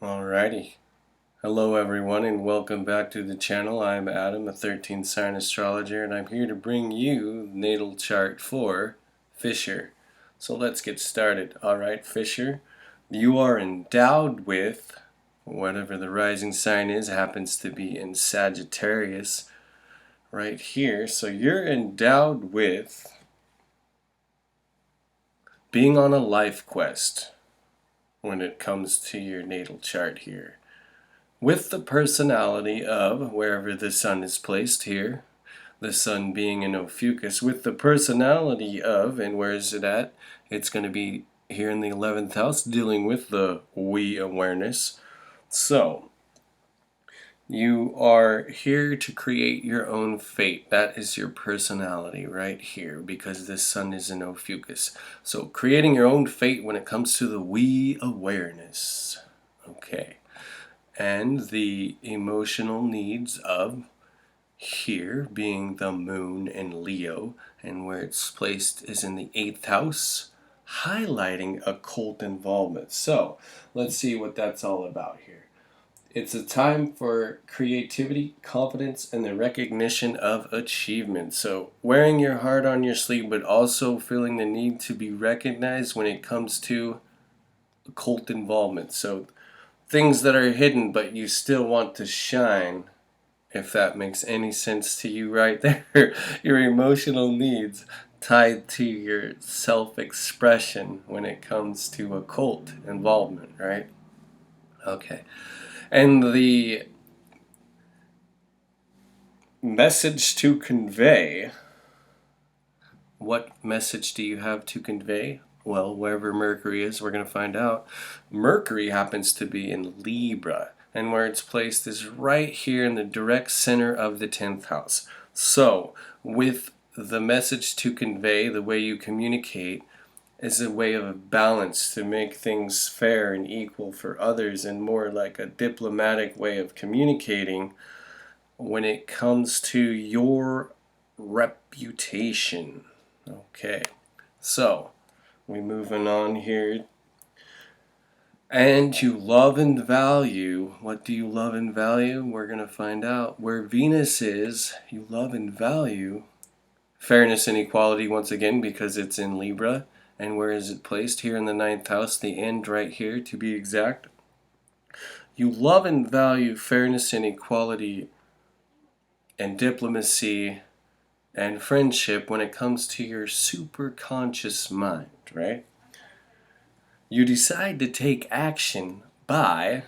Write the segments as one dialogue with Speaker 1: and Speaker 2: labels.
Speaker 1: Alrighty. Hello everyone and welcome back to the channel. I'm Adam, a 13th sign astrologer, and I'm here to bring you natal chart for Fisher. So let's get started. Alright, Fisher, you are endowed with whatever the rising sign is, happens to be in Sagittarius right here. So you're endowed with being on a life quest when it comes to your natal chart here. With the personality of wherever the sun is placed here, the sun being in Ophiuchus, with the personality of, and where is it at? It's going to be here in the 11th house, dealing with the we awareness. So, you are here to create your own fate. That is your personality right here, because the sun is in Ophiuchus. So, creating your own fate when it comes to the we awareness. Okay. And the emotional needs of here being the moon in Leo, and where it's placed is in the 8th house, highlighting occult involvement. So let's see what that's all about here. It's a time for creativity, confidence, and the recognition of achievement. So wearing your heart on your sleeve, but also feeling the need to be recognized when it comes to occult involvement. So things that are hidden but you still want to shine, if that makes any sense to you right there. Your emotional needs tied to your self-expression when it comes to occult involvement, right? Okay. And the message to convey, what message do you have to convey? Well, wherever Mercury is, we're going to find out. Mercury happens to be in Libra, and where it's placed is right here in the direct center of the 10th house. So, with the message to convey, the way you communicate is a way of balance to make things fair and equal for others, and more like a diplomatic way of communicating when it comes to your reputation. Okay, so we moving on here. And you love and value. What do you love and value? We're going to find out. Where Venus is, you love and value fairness and equality once again, because it's in Libra. And where is it placed? Here in the 9th house, the end right here to be exact. You love and value fairness and equality and diplomacy and friendship when it comes to your superconscious mind, right? You decide to take action by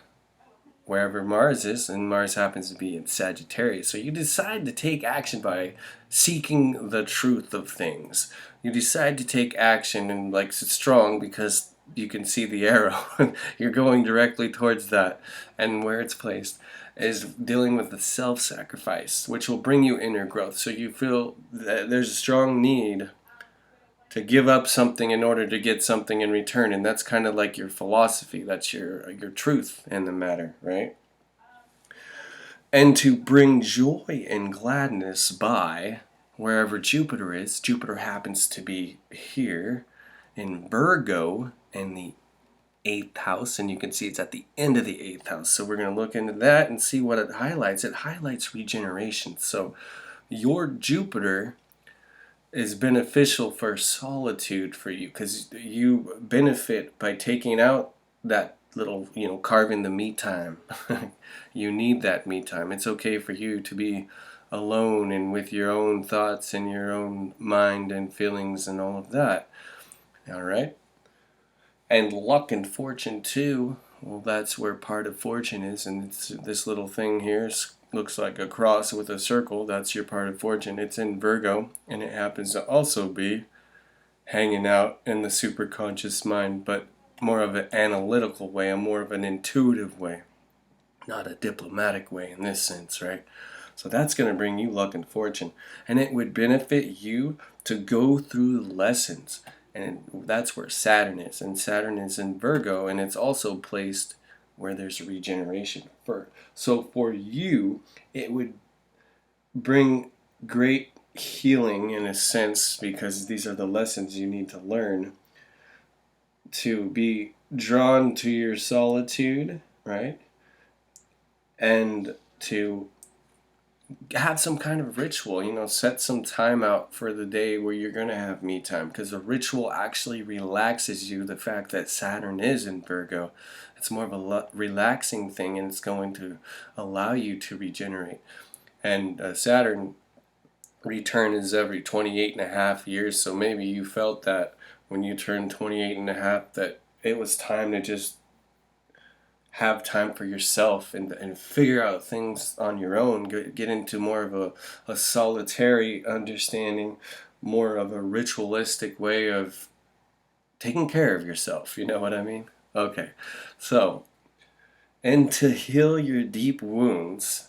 Speaker 1: wherever Mars is, and Mars happens to be in Sagittarius. So you decide to take action by seeking the truth of things. You decide to take action, and like it's strong because you can see the arrow. You're going directly towards that, and where it's placed is dealing with the self-sacrifice, which will bring you inner growth. So you feel that there's a strong need to give up something in order to get something in return, and that's kind of like your philosophy. That's your truth in the matter, right? And to bring joy and gladness by wherever Jupiter is. Jupiter happens to be here in Virgo in the 8th house, and you can see it's at the end of the 8th house. So we're going to look into that and see what it highlights. It highlights regeneration. So your Jupiter is beneficial for solitude for you, because you benefit by taking out that little, carving the me time. You need that me time. It's okay for you to be alone and with your own thoughts and your own mind and feelings and all of that. All right? And luck and fortune too. Well, that's where part of fortune is, and it's this little thing here. Looks like a cross with a circle. That's your part of fortune. It's in Virgo, and it happens to also be hanging out in the superconscious mind, but more of an analytical way, a more of an intuitive way, not a diplomatic way in this sense, right? So that's going to bring you luck and fortune, and it would benefit you to go through lessons, and that's where Saturn is, and Saturn is in Virgo, and it's also placed where there's regeneration. So for you, it would bring great healing in a sense, because these are the lessons you need to learn to be drawn to your solitude right? And to have some kind of ritual, set some time out for the day where you're going to have me time, because a ritual actually relaxes you. The fact that Saturn is in Virgo, it's more of a relaxing thing, and it's going to allow you to regenerate. And Saturn return is every 28 and a half years, so maybe you felt that when you turned 28 and a half that it was time to just have time for yourself and figure out things on your own, get into more of a solitary understanding, more of a ritualistic way of taking care of yourself. You know what I mean? Okay, so, and to heal your deep wounds,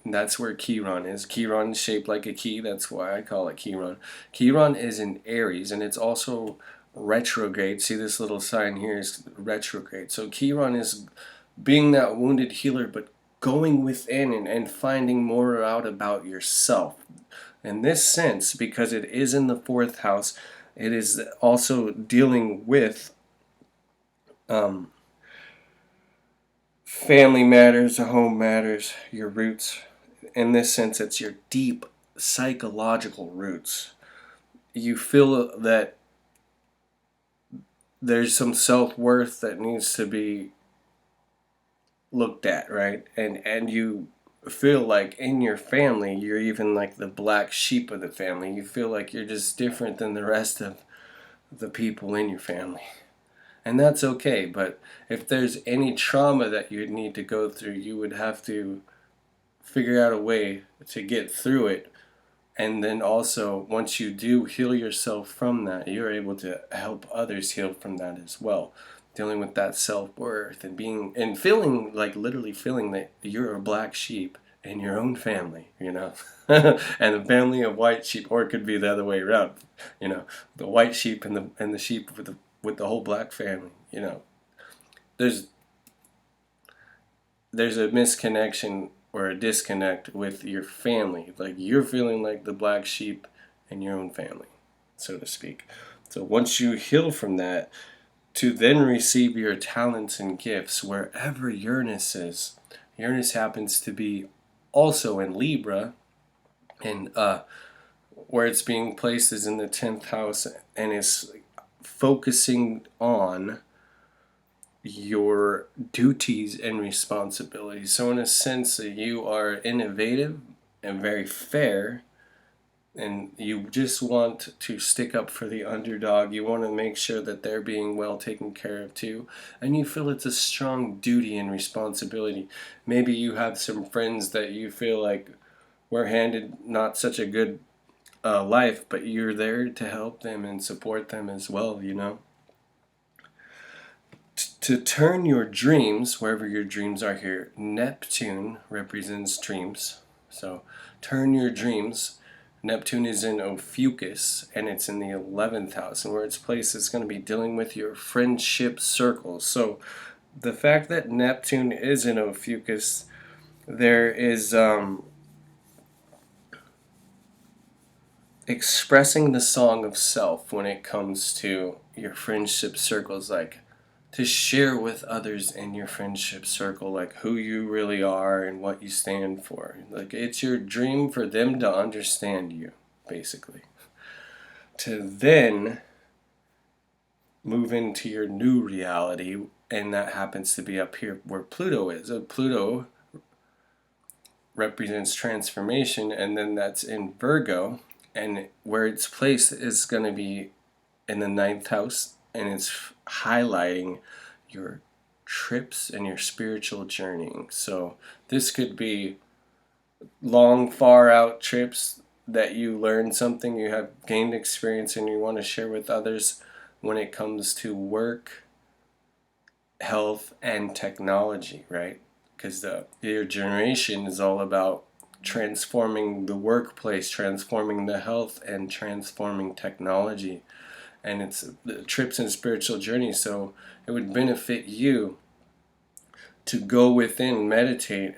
Speaker 1: that's where Chiron is. Chiron is shaped like a key, that's why I call it Chiron. Chiron is in Aries, and it's also retrograde. See, this little sign here is retrograde. So Chiron is being that wounded healer, but going within and finding more out about yourself. In this sense, because it is in the fourth house, it is also dealing with family matters, home matters, your roots. In this sense, it's your deep psychological roots. You feel that there's some self-worth that needs to be looked at, right? And you feel like in your family you're even like the black sheep of the family. You feel like you're just different than the rest of the people in your family, and that's okay. But if there's any trauma that you'd need to go through, you would have to figure out a way to get through it. And then also, once you do heal yourself from that, you're able to help others heal from that as well. Dealing with that self-worth and being and feeling like literally feeling that you're a black sheep in your own family, and the family of white sheep, or it could be the other way around, the white sheep and the sheep with the whole black family. There's a misconnection or a disconnect with your family. Like you're feeling like the black sheep in your own family, so to speak. So once you heal from that, to then receive your talents and gifts wherever Uranus is. Uranus happens to be also in Libra, and where it's being placed is in the 10th house, and is focusing on your duties and responsibilities. So in a sense, you are innovative and very fair, and you just want to stick up for the underdog. You want to make sure that they're being well taken care of too, and you feel it's a strong duty and responsibility. Maybe you have some friends that you feel like were handed not such a good life, but you're there to help them and support them as well, To turn your dreams, wherever your dreams are here, Neptune represents dreams. So turn your dreams. Neptune is in Ophiuchus, and it's in the 11th house. And where it's placed, it's going to be dealing with your friendship circles. So the fact that Neptune is in Ophiuchus, there is expressing the song of self when it comes to your friendship circles, like to share with others in your friendship circle, like who you really are and what you stand for. Like it's your dream for them to understand you, basically. To then move into your new reality, and that happens to be up here where Pluto is. Pluto represents transformation, and then that's in Virgo, and where it's placed is going to be in the 9th house, and it's highlighting your trips and your spiritual journeying. So this could be long, far out trips that you learn something, you have gained experience, and you want to share with others when it comes to work, health, and technology, right? Because your generation is all about transforming the workplace, transforming the health, and transforming technology. And it's the trips and spiritual journey. So it would benefit you to go within, meditate,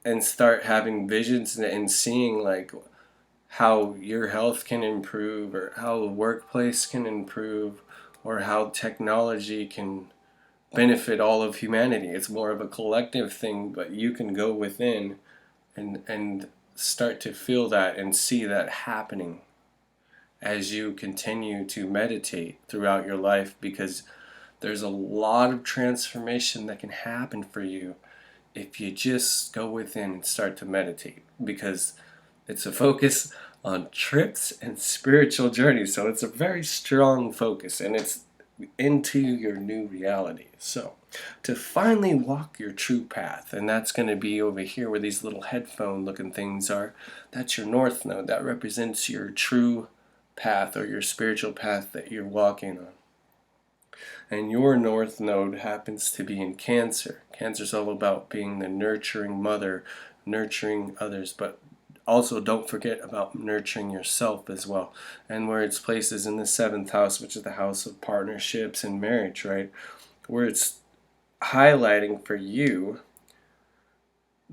Speaker 1: and start having visions and seeing like how your health can improve, or how the workplace can improve, or how technology can benefit all of humanity. It's more of a collective thing, but you can go within and start to feel that and see that happening as you continue to meditate throughout your life, because there's a lot of transformation that can happen for you if you just go within and start to meditate, because it's a focus on trips and spiritual journeys. So it's a very strong focus, and it's into your new reality. So to finally walk your true path, and that's going to be over here where these little headphone looking things are. That's your north node. That represents your true path, or your spiritual path that you're walking on. And your north node happens to be in Cancer. Cancer's all about being the nurturing mother, nurturing others, but also don't forget about nurturing yourself as well. And where its placed is in the 7th house, which is the house of partnerships and marriage, right? Where it's highlighting for you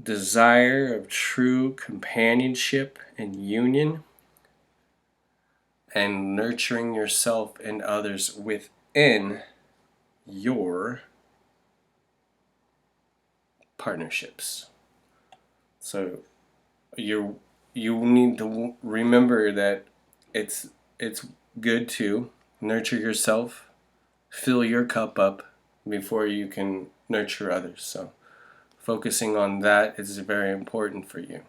Speaker 1: desire of true companionship and union, and nurturing yourself and others within your partnerships. So you need to remember that it's good to nurture yourself, fill your cup up before you can nurture others. So focusing on that is very important for you.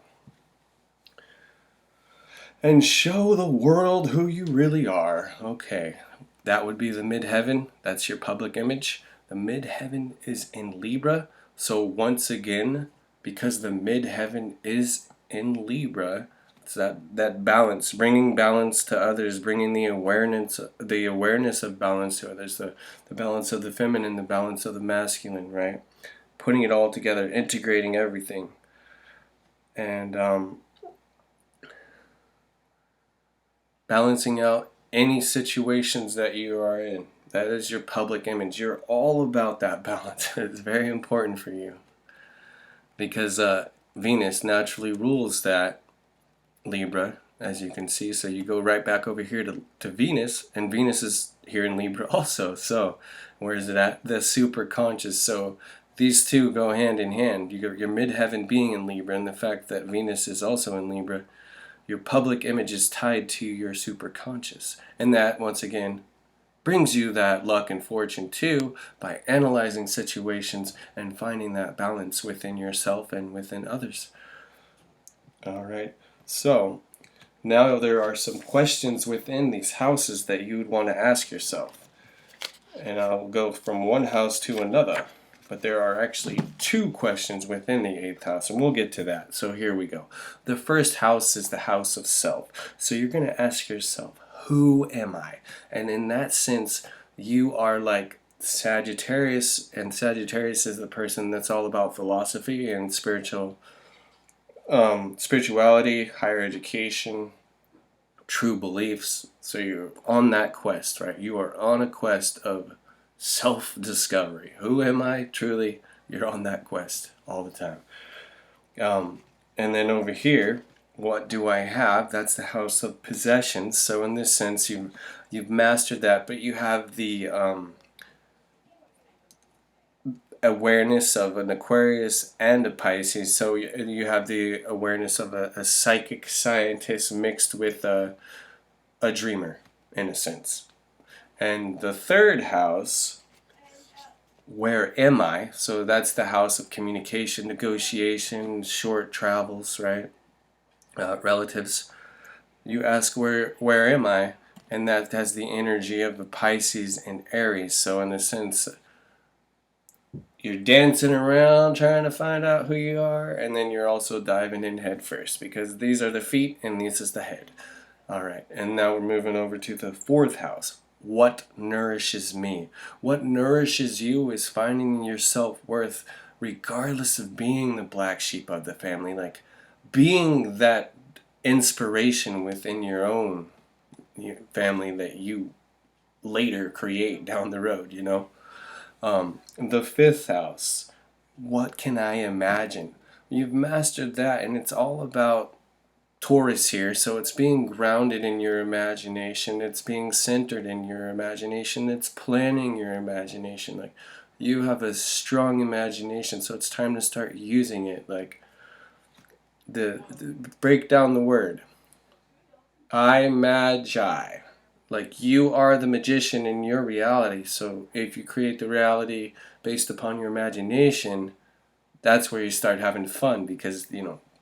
Speaker 1: And show the world who you really are. Okay, that would be the midheaven. That's your public image. The midheaven is in Libra. So once again, because the midheaven is in Libra, it's that balance, bringing balance to others, bringing the awareness of balance to others, the balance of the feminine, the balance of the masculine, right? Putting it all together, integrating everything. And balancing out any situations that you are in. That is your public image. You're all about that balance. It's very important for you, because Venus naturally rules that Libra, as you can see. So you go right back over here to Venus, and Venus is here in Libra also. So where is it at? The super conscious. So these two go hand in hand. You got your midheaven being in Libra, and the fact that Venus is also in Libra. Your public image is tied to your superconscious. And that, once again, brings you that luck and fortune too, by analyzing situations and finding that balance within yourself and within others. All right. So now there are some questions within these houses that you would want to ask yourself. And I'll go from one house to another. But there are actually 2 questions within the 8th house, and we'll get to that. So here we go. The first house is the house of self. So you're going to ask yourself, who am I? And in that sense, you are like Sagittarius, and Sagittarius is the person that's all about philosophy and spirituality, higher education, true beliefs. So you're on that quest, right? You are on a quest of self-discovery. Who am I? Truly, you're on that quest all the time. And then over here, what do I have? That's the house of possessions. So in this sense, you've mastered that, but you have the awareness of an Aquarius and a Pisces. So you have the awareness of a psychic scientist mixed with a dreamer, in a sense. And the third house, where am I? So that's the house of communication, negotiation, short travels, right? Relatives. You ask, where am I? And that has the energy of the Pisces and Aries. So in a sense, you're dancing around trying to find out who you are, and then you're also diving in head first, because these are the feet and this is the head. All right, and now we're moving over to the 4th house. What nourishes me? What nourishes you is finding your self-worth regardless of being the black sheep of the family, like being that inspiration within your own family that you later create down the road, you know? The 5th house, what can I imagine? You've mastered that, and it's all about Taurus here, so it's being grounded in your imagination, it's being centered in your imagination, it's planning your imagination. Like, You have a strong imagination, so it's time to start using it. Like the break down the word. I magi. Like you are the magician in your reality. So if you create the reality based upon your imagination, that's where you start having fun because,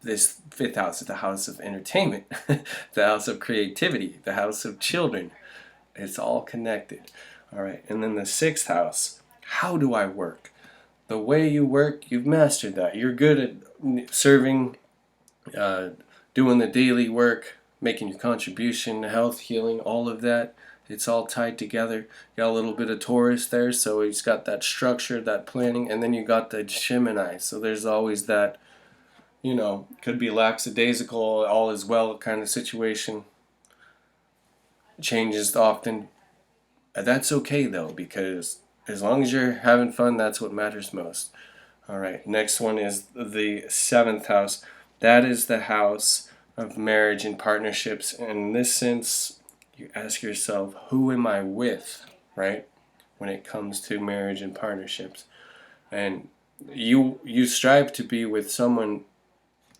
Speaker 1: this fifth house is the house of entertainment, the house of creativity, the house of children. It's all connected. All right. And then the sixth house. How do I work? The way you work, you've mastered that. You're good at serving, uh, doing the daily work, making your contribution, health, healing, all of that. It's all tied together. You got a little bit of Taurus there, so he's got that structure, that planning, and then you got the Gemini. So there's always that, could be lackadaisical, all is well kind of situation. Changes often. That's okay though, because as long as you're having fun, that's what matters most. All right, next one is the seventh house. That is the house of marriage and partnerships. And in this sense, you ask yourself, who am I with, right? When it comes to marriage and partnerships. And you strive to be with someone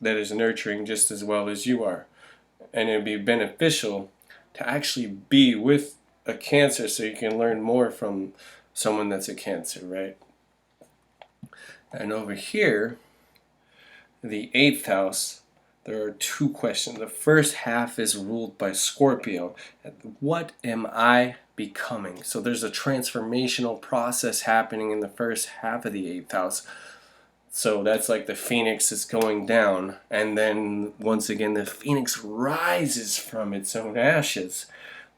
Speaker 1: that is nurturing just as well as you are. And it'd be beneficial to actually be with a Cancer so you can learn more from someone that's a Cancer, right? And over here, the eighth house, there are two questions. The first half is ruled by Scorpio. What am I becoming? So there's a transformational process happening in the first half of the eighth house. So that's like the phoenix is going down, and then once again the phoenix rises from its own ashes.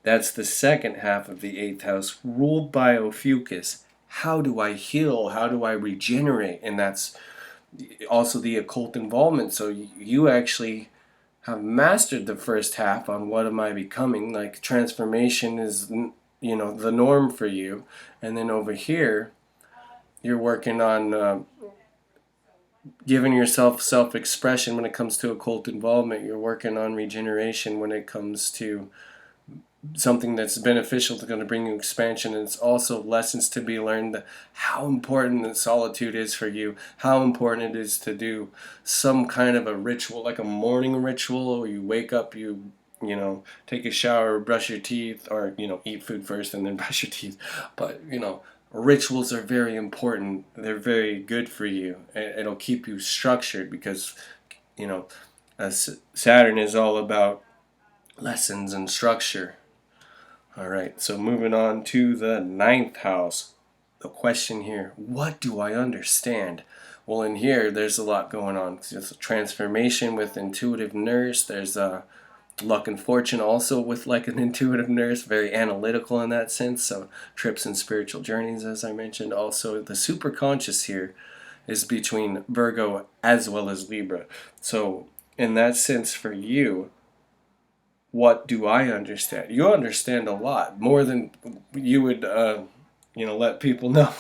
Speaker 1: That's the second half of the eighth house, ruled by Ophiuchus. How do I heal? How do I regenerate? And that's also the occult involvement. So you actually have mastered the first half on what am I becoming. Like transformation is, the norm for you. And then over here, you're working on giving yourself self-expression when it comes to occult involvement. You're working on regeneration when it comes to something that's beneficial to going to bring you expansion. And it's also lessons to be learned, how important the solitude is for you, how important it is to do some kind of a ritual, like a morning ritual where you wake up, you take a shower, brush your teeth, or eat food first and then brush your teeth. But rituals are very important. They're very good for you. It'll keep you structured because Saturn is all about lessons and structure. All right, so moving on to the ninth house. The question here, what do I understand? Well, in here, there's a lot going on. There's a transformation with intuitive nurse. There's luck and fortune also with like an intuitive nurse, very analytical in that sense. So trips and spiritual journeys, as I mentioned. Also, the superconscious here is between Virgo as well as Libra. So in that sense, for you, what do I understand? You understand a lot more than you would, let people know.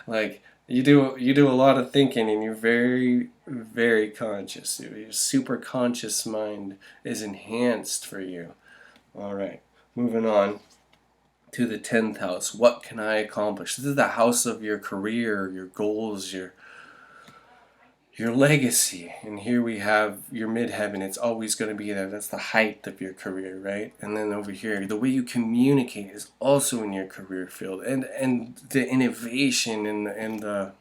Speaker 1: Like you do a lot of thinking, and you're very, very conscious. Your super conscious mind is enhanced for you. All right, moving on to the 10th house. What can I accomplish? This is the house of your career, your goals, your legacy. And here we have your midheaven. It's always going to be there. That's the height of your career, right? And then over here, the way you communicate is also in your career field. And the innovation and the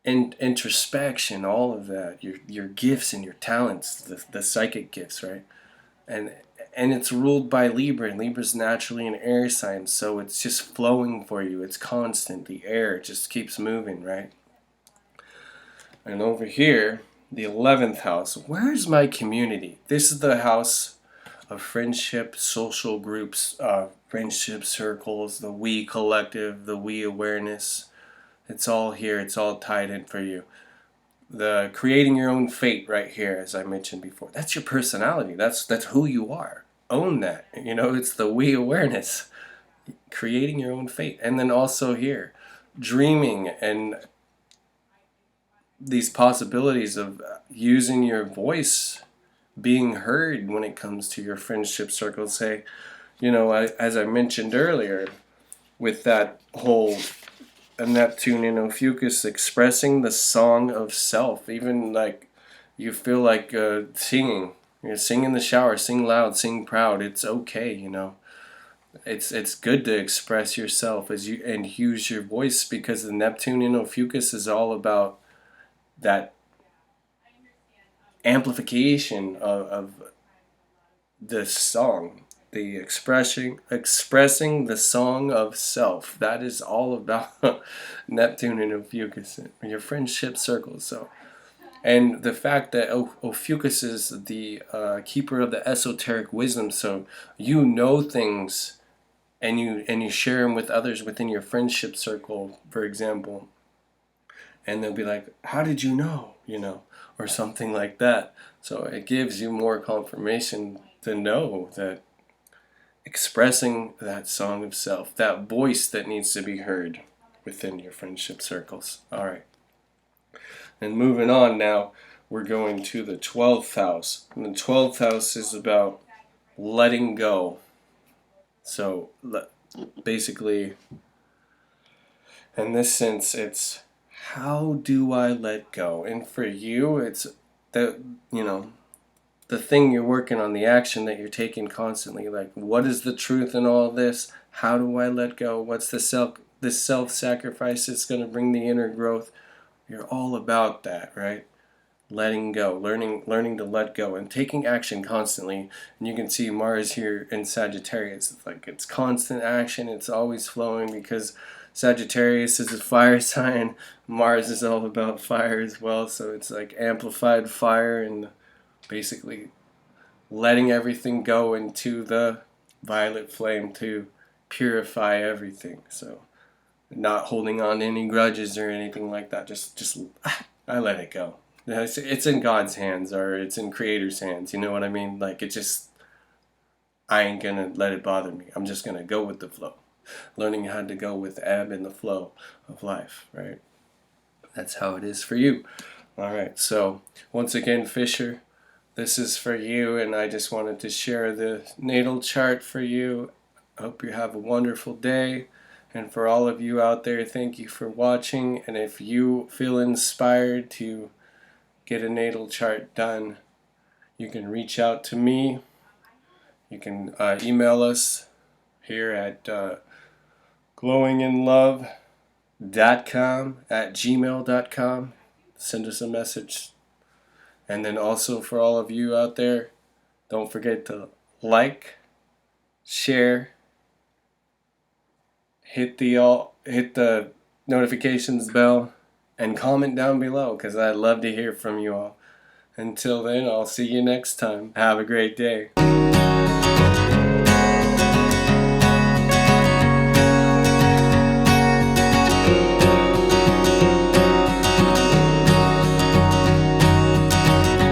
Speaker 1: introspection, all of that, your gifts and your talents, the psychic gifts, right? And it's ruled by Libra, and Libra's naturally an air sign, so it's just flowing for you. It's constant. The air just keeps moving, right? And over here, the 11th house. Where's my community? This is the house of friendship, social groups, friendship circles, the we collective, the we awareness. It's all here. It's all tied in for you. The creating your own fate right here, as I mentioned before. That's your personality. That's who you are. Own that. It's the we awareness. Creating your own fate. And then also here, dreaming and these possibilities of using your voice, being heard when it comes to your friendship circle. Say, as I mentioned earlier, with that whole a Neptune in Ophiuchus expressing the song of self. Even like you feel like singing. You sing in the shower, sing loud, sing proud. It's okay, you know. It's good to express yourself as you and use your voice, because the Neptune in Ophiuchus is all about that amplification of the song, the expressing the song of self. That is all about Neptune and Ophiuchus, your friendship circle. So, and the fact that Ophiuchus is the keeper of the esoteric wisdom, so you know things, and you share them with others within your friendship circle, for example, and they'll be like, "How did you know?" You know, or something like that. So it gives you more confirmation to know that expressing that song of self, that voice that needs to be heard within your friendship circles. All right. And moving on now, we're going to the 12th house. And the 12th house is about letting go. So basically, in this sense, it's how do I let go? And for you, it's the, you know, the thing you're working on, the action that you're taking constantly. Like, what is the truth in all this? How do I let go? What's the self-sacrifice that's going to bring the inner growth? You're all about that, right? Letting go, learning to let go, and taking action constantly. And you can see Mars here in Sagittarius. It's like it's constant action. It's always flowing, because Sagittarius is a fire sign. Mars is all about fire as well. So it's like amplified fire, and basically letting everything go into the violet flame to purify everything. So not holding on to any grudges or anything like that. Just I let it go. It's in God's hands, or it's in Creator's hands. You know what I mean? Like, it just, I ain't gonna let it bother me. I'm just gonna go with the flow. Learning how to go with the ebb and the flow of life, right? That's how it is for you. All right. So once again, Fisher, this is for you, and I just wanted to share the natal chart for you. I hope you have a wonderful day. And for all of you out there, thank you for watching. And if you feel inspired to get a natal chart done, you can reach out to me. You can email us here at glowinginlove.com@gmail.com. Send us a message. And then also for all of you out there, don't forget to like, share, hit the notifications bell, and comment down below, because I'd love to hear from you all. Until then, I'll see you next time. Have a great day.